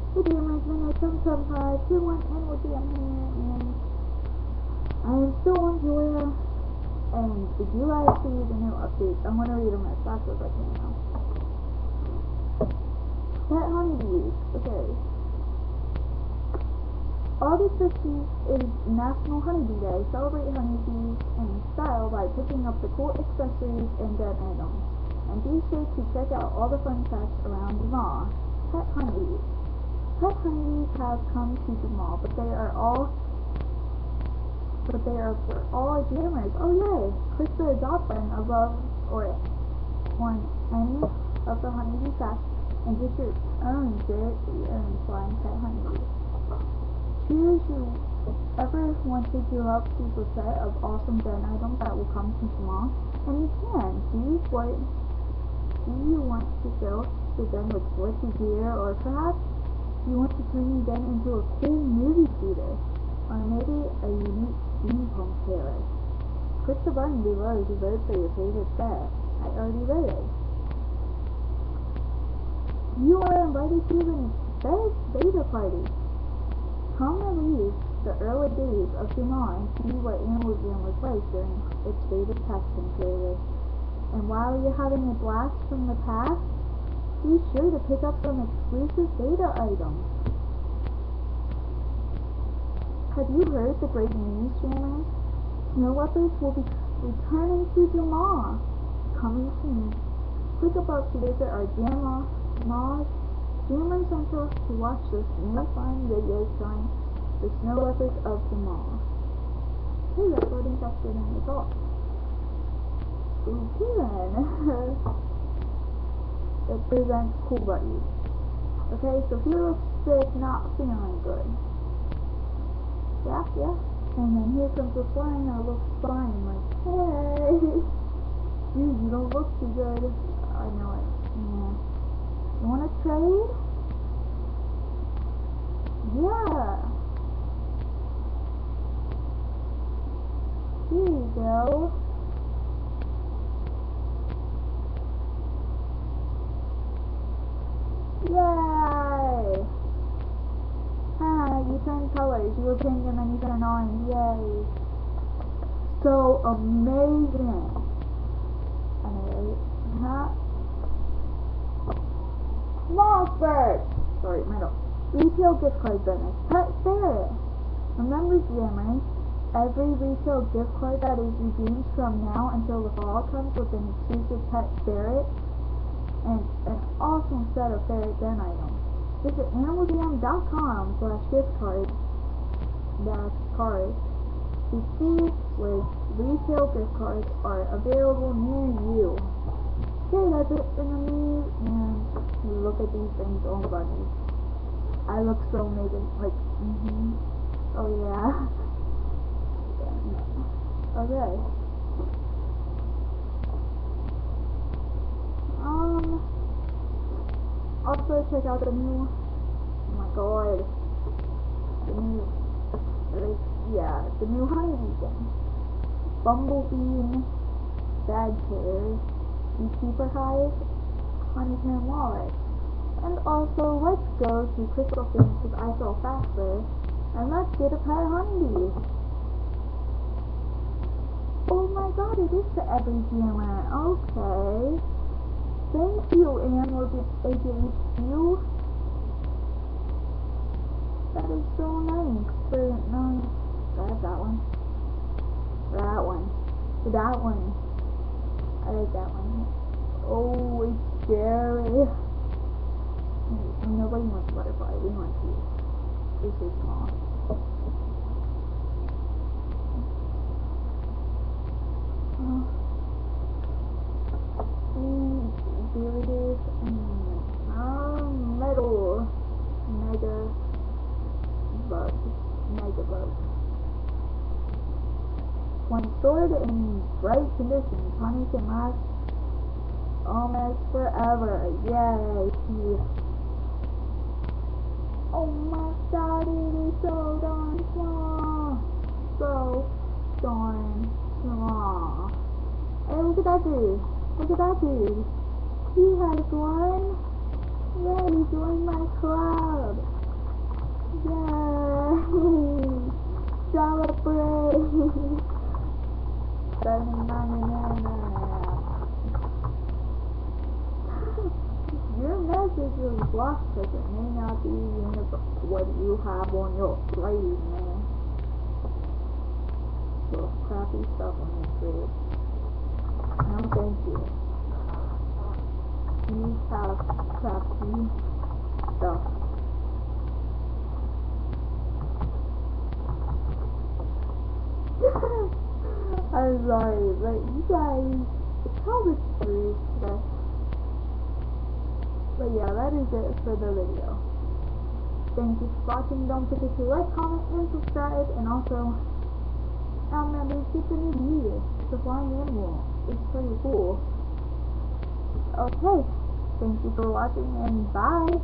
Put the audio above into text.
Hey gamers, my name is 77521 and with you I'm here and I am still on Joya. And did you guys see the new updates? I'm gonna read them as fast as I can now. Pet honeybees. Okay. August 15th is National Honeybee Day. Celebrate honeybees in style by picking up the cool accessories and dead items. And be sure to check out all the fun facts around the mall. Pet honeybees. Pet honeybees have come to the mall, but they are for all gamers. Oh yay! Click the adopt button above or on any of the honeybee facts and get your own very flying pet honeybee. Choose whoever wants to give up to a set of awesome den items that will come to the mall, and you can. Do you want to fill the den with glitzy gear, or perhaps you want to turn your den into a cool movie theater, or maybe a unique steampunk trailer? Click the button below to vote for your favorite set. I already voted. You are invited to the best beta party. Come relive the early days of Sumar and see what Animal Jam was like during its beta testing period. And while you're having a blast from the past, be sure to pick up some exclusive beta items. Have you heard the great news, Jammers? Snow leopards will be returning to Jamal, coming soon. Click above to visit our Jammers Center to watch this new fun video showing the snow leopards of Jamal. Hey, that's loading faster than I thought. Okay then. It presents cool buddies. Okay, so he looks sick, not feeling good. Yeah. And then here comes the flying that looks fine, like, hey! Dude, you don't look too good. I know it. Yeah. You wanna trade? Yeah! Here you go. Yay! You turn colors. You were pink and then you turn orange. Yay! So amazing! Anyway, Mossberg! Sorry, middle. Retail gift card bonus. Pet Ferret! Remember, Jammers, every retail gift card that is redeemed from now until the fall comes with an exclusive Pet Ferret and an awesome set of ferret den items. Visit animaljam.com/gift-card to see where retail gift cards are available near you. Okay, that's it for the news, and look at these things, oh buddy. I look so amazing, like, oh yeah. Okay. Also check out the new, oh my god, the new honeybee thing. Bumblebee bag chairs, beekeeper hive, honeycomb wallet. And also, let's go to Crystal Things because I feel faster, and let's get a pet honeybee. Oh my god, it is to every jammer. Okay. Thank you, Animal AJHQ. That is so nice. Grab that one. That one. I like that one. Oh, it's scary. Nobody wants butterfly. We want you. This is small. Here it is. Metal. Mega bug. When stored in bright conditions, honey can last almost forever. Yay! Oh my god, it is so darn small. So darn small. Hey, look at that dude. He has one. Yeah, he joined my club. Yay! Celebrate! Your message was blocked because it may not be what you have on your plate, man. Little crappy stuff on your plate. No, thank you. You have crappy stuff. I'm sorry, but you guys tell the truth today. But yeah, that is it for the video. Thank you for watching. Don't forget to like, comment, and subscribe. And also, remember to get the new meter. The flying animal. It's pretty cool. Okay. Thank you for watching, and bye.